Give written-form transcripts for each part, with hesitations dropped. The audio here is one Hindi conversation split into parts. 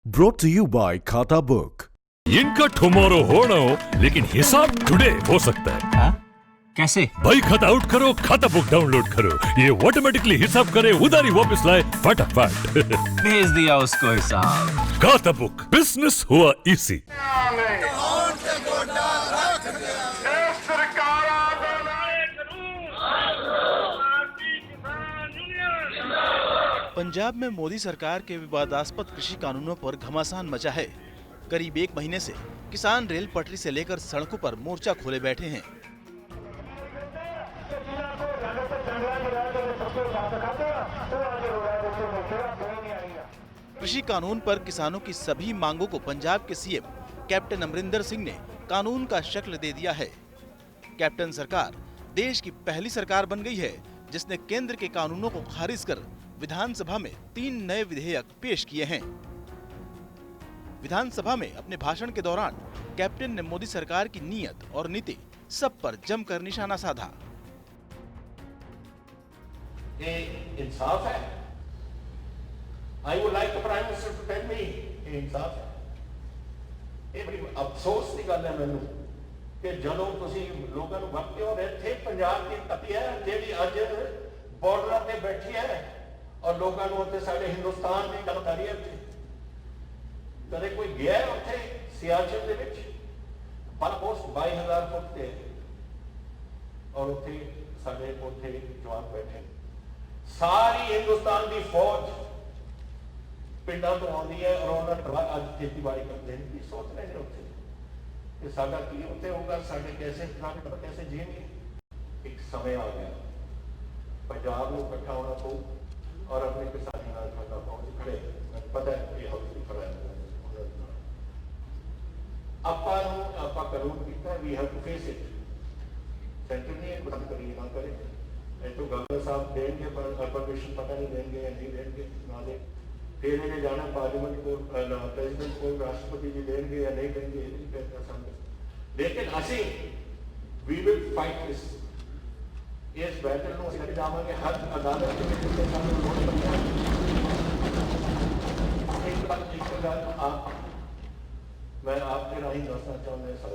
Brought to you by खाता बुक। इनका टुमारो होना हो लेकिन हिसाब टुडे हो सकता है। हा? कैसे? भाई खाता आउट करो, खाता बुक डाउनलोड करो, ये ऑटोमेटिकली हिसाब करे, उधारी वापस लाए फटाफट। भेज दिया उसको हिसाब। खाता बुक, बिजनेस हुआ इजी। पंजाब में मोदी सरकार के विवादास्पद कृषि कानूनों पर घमासान मचा है। करीब एक महीने से किसान रेल पटरी से लेकर सड़कों पर मोर्चा खोले बैठे हैं। कृषि कानून पर किसानों की सभी मांगों को पंजाब के सीएम कैप्टन अमरिंदर सिंह ने कानून का शक्ल दे दिया है। कैप्टन सरकार देश की पहली सरकार बन गई है जिसने केंद्र के कानूनों को खारिज कर विधानसभा में 3 नए विधेयक पेश किए हैं। विधानसभा में अपने भाषण के दौरान कैप्टन ने मोदी सरकार की नीयत और नीति सब पर जमकर निशाना साधा। ये इंसाफ है। I would like the Prime Minister to tell me ये इंसाफ है। ये बड़ी अफसोस की गल है मैनू कि ਜਦੋਂ ਤੁਸੀਂ ਲੋਕਾਂ ਨੂੰ ਵਕਤ ਦਿਓ ਇੱਥੇ ਪੰਜਾਬ ਦੀ ਧਰਤੀ ਹੈ ਜਿਹੜੀ ਅੱਜ ਬਾਰਡਰਾਂ ਤੇ ਬੈਠੀ ਹੈ ਔਰ ਲੋਕਾਂ ਨੂੰ ਉੱਥੇ ਸਾਡੇ ਹਿੰਦੁਸਤਾਨ ਦੀ ਗੱਲ ਕਰ ਰਹੀ ਹੈ। ਕਦੇ ਕੋਈ ਗਿਆ ਉੱਥੇ ਸਿਆਚਿਨ ਦੇ ਵਿੱਚ ਪਰ ਪੋਸਟ 22000 ਫੁੱਟ ਤੇ ਔਰ ਉੱਥੇ ਸਾਡੇ ਉੱਥੇ ਜਵਾਨ ਬੈਠੇ ਸਾਰੀ ਹਿੰਦੁਸਤਾਨ ਦੀ ਫੌਜ ਪਿੰਡਾਂ ਤੋਂ ਆਉਂਦੀ ਹੈ ਔਰ ਉਹਨਾਂ ਨੇ ਅੱਜ ਖੇਤੀਬਾੜੀ ਕਰਦੇ ਨੇ ਕੀ ਸੋਚ ਰਹੇ ਨੇ ਉੱਥੇ कि साडा की उत्ते होगा साडे कैसे कैसे जिएंगे। एक समय आ गया पंजाब में इकट्ठा होना पो और अपने किसानी पहुंच खड़े पता है ये हाउस आपा कानून किया we have to face it. Centre ने कुछ करिए ना करे तो गवर्नर साहब देंगे पर परमिशन पता नहीं देंगे या नहीं देंगे ना दे फिर इन्हें जाना पार्लियामेंट को प्रेसिडेंट को राष्ट्रपति जी देंगे या नहीं देंगे ये नहीं कर सकते। लेकिन असी वी विल फाइट दिस इस बैटल ਨੂੰ ਅਸੀਂ ਜਾਵਾਂਗੇ ਹਰ ਅਦਾਲਤ ਦੇ ਵਿੱਚ ਤੇ ਸਾਨੂੰ ਲੋੜ ਪੈਂਦੀ ਹੈ। एक बात आप मैं आपके राही ਦੱਸਣਾ ਚਾਹੁੰਦਾ ਹਾਂ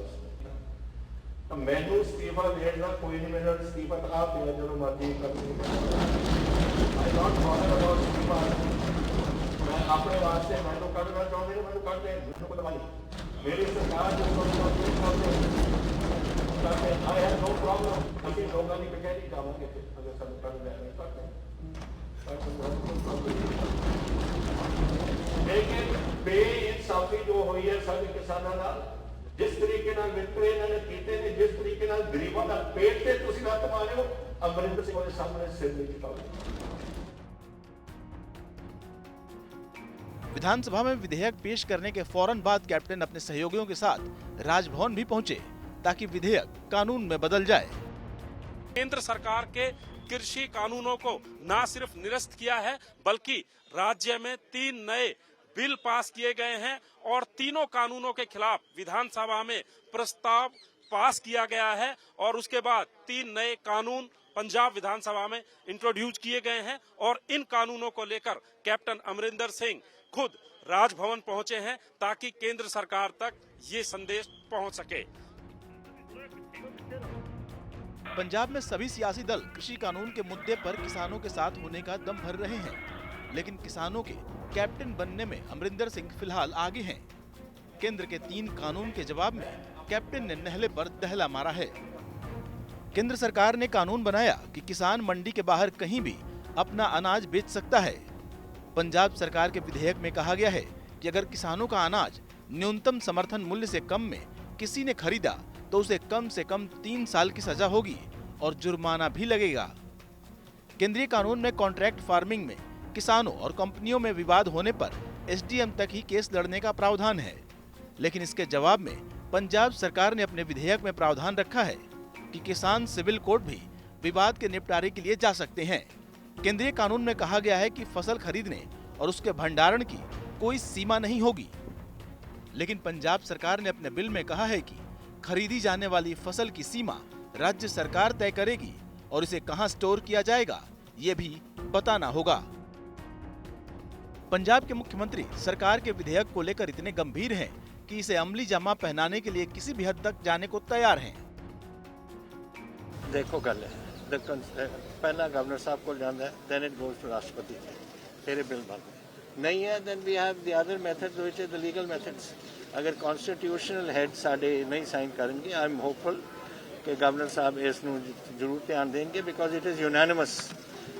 तो मैनू इस्तीफा देना कोई नहीं मेरा इस्तीफा तो आप देना जो मर्जी कर आई नॉट बॉदर अबाउट इस्तीफा। मैं अपने वास्ते मैनू करना चाहते हैं मैनू कर दे मैनू को दवाई मेरी सरकार जो आई हैव नो प्रॉब्लम अभी लोगों की कचहरी जावांगे अगर सब कर देंगे करते लेकिन बेइंसाफी जो हुई है सारे किसानों नाल जिस तरीके नाल वितरे इन्होंने कीते ने जिस तरीके नाल गरीबों का पेट से तुसी रत मारे हो अमरिंदर सिंह के सामने सिर नहीं झुकाओ। विधानसभा में विधेयक पेश करने के फौरन बाद कैप्टन अपने सहयोगियों के साथ राजभवन भी पहुंचे ताकि विधेयक कानून में बदल जाए। केंद्र सरकार के कृषि कानूनों को न सिर्फ निरस्त किया है बल्कि राज्य में 3 नए बिल पास किए गए हैं और तीनों कानूनों के खिलाफ विधानसभा में प्रस्ताव पास किया गया है और उसके बाद 3 नए कानून पंजाब विधानसभा में इंट्रोड्यूस किए गए हैं और इन कानूनों को लेकर कैप्टन अमरिंदर सिंह खुद राजभवन पहुंचे हैं ताकि केंद्र सरकार तक ये संदेश पहुंच सके। पंजाब में सभी सियासी दल कृषि कानून के मुद्दे पर किसानों के साथ होने का दम भर रहे हैं लेकिन किसानों के कैप्टन बनने में अमरिंदर सिंह फिलहाल आगे हैं। केंद्र के 3 कानून के जवाब में कैप्टन ने नहले पर दहला मारा है। केंद्र सरकार ने कानून बनाया कि किसान मंडी के बाहर कहीं भी अपना अनाज बेच सकता है। पंजाब सरकार के विधेयक में कहा गया है कि अगर किसानों का अनाज न्यूनतम समर्थन मूल्य से कम में किसी ने खरीदा तो उसे कम से कम 3 साल की सजा होगी और जुर्माना भी लगेगा। केंद्रीय कानून में कॉन्ट्रैक्ट फार्मिंग में किसानों और कंपनियों में विवाद होने पर एसडीएम तक ही केस लड़ने का प्रावधान है लेकिन इसके जवाब में पंजाब सरकार ने अपने विधेयक में प्रावधान रखा है कि किसान सिविल कोर्ट भी विवाद के निपटारे के लिए जा सकते हैं। केंद्रीय कानून में कहा गया है कि फसल खरीदने और उसके भंडारण की कोई सीमा नहीं होगी लेकिन पंजाब सरकार ने अपने बिल में कहा है कि खरीदी जाने वाली फसल की सीमा राज्य सरकार तय करेगी और इसे कहां स्टोर किया जाएगा ये भी बताना होगा। पंजाब के मुख्यमंत्री सरकार के विधेयक को लेकर इतने गंभीर हैं कि इसे अमली जामा पहनाने के लिए किसी भी हद तक जाने को तैयार हैं। देखो गल है पहला गवर्नर साहब को जाना है, देन इट गोज टू राष्ट्रपति, फिर बिल बनते नहीं है, then we have the other methods which is the legal methods. अगर कॉन्स्टिट्यूशनल हेड साडे नहीं साइन करेंगे, आई एम होपफुल कि गवर्नर साहब इस जरूर ध्यान देंगे, because it is unanimous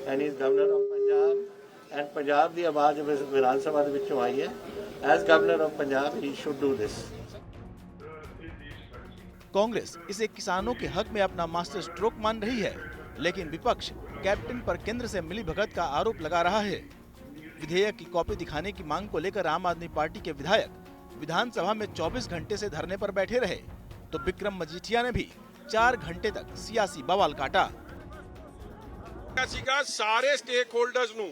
and is governor of Punjab and Punjab की आवाज विधान सभा ਦੇ ਵਿੱਚੋਂ आई है। As governor of Punjab he should do this. Congress इसे किसानों के हक में अपना मास्टर स्ट्रोक मान रही है, लेकिन विपक्ष कैप्टन पर केंद्र से मिलीभगत का आरोप लगा रहा है। विधेयक की कॉपी दिखाने की मांग को लेकर आम आदमी पार्टी के विधायक विधानसभा में 24 घंटे से धरने पर बैठे रहे, तो विक्रम मजीठिया ने भी 4 घंटे तक सियासी बवाल काटा। सारे स्टेक होल्डर्स नू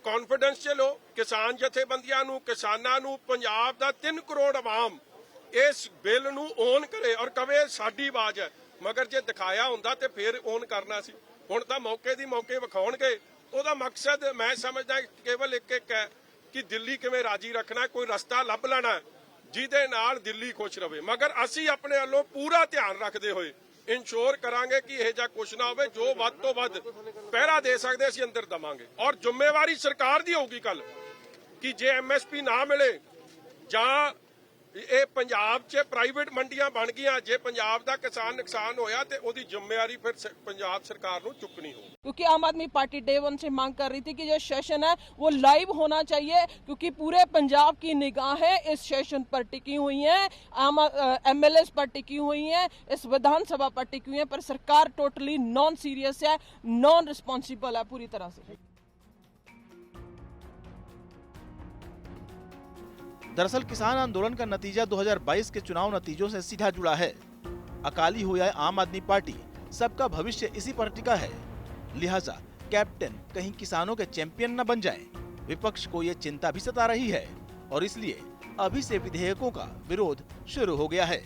कॉन्फिडेंस चलो, किसान जथेबंदियां नू, किसानां नू, पंजाब दा 3 करोड़ आवाम इस बिल नू ओन करे और कवे साडी आवाज है। मगर जे दिखाया हुंदा ते फिर ओन करना सी। हुण तां मौके दी मौके विखाउणगे। ओहदा मकसद मैं समझदा केवल एक है कि दिल्ली किवें राजी रखना, कोई रस्ता लभ लेना जिहदे नाल दिल्ली खुश रहे। मगर असीं अपने वल्लों पूरा ध्यान रखते हुए इंश्योर करांगे कि यह जा कुछ ना होवे, जो वध तो वध पहरा दे सकते असीं अंदर दवांगे। और जिम्मेवारी सरकार दी होगी कल कि जे MSP ना मिले जां ਇਹ ਪੰਜਾਬ 'ਚ ਪ੍ਰਾਈਵੇਟ ਮੰਡੀਆਂ ਬਣ ਗਈਆਂ, ਜੇ ਪੰਜਾਬ ਦਾ ਕਿਸਾਨ ਨੁਕਸਾਨ ਹੋਇਆ ਤੇ ਉਹਦੀ ਜ਼ਿੰਮੇਵਾਰੀ ਫਿਰ ਪੰਜਾਬ ਸਰਕਾਰ ਨੂੰ ਚੁੱਕਣੀ ਹੋਊ। क्योंकि आम आदमी पार्टी डे 1 से मांग कर रही थी कि जो सेशन है वो लाइव होना चाहिए, क्योंकि पूरे पंजाब की निगाहें इस सेशन पर टिकी हुई हैं, MLAs पर टिकी हुई हैं, इस विधानसभा पर टिकी हुई हैं, पर सरकार टोटली नॉन सीरियस है, नॉन रिस्पॉन्सिबल है पूरी तरह से। दरअसल किसान आंदोलन का नतीजा 2022 के चुनाव नतीजों से सीधा जुड़ा है। अकाली हो या आम आदमी पार्टी, सबका भविष्य इसी पर टिका है। लिहाजा कैप्टन कहीं किसानों के चैंपियन न बन जाएं, विपक्ष को ये चिंता भी सता रही है और इसलिए अभी से विधेयकों का विरोध शुरू हो गया है।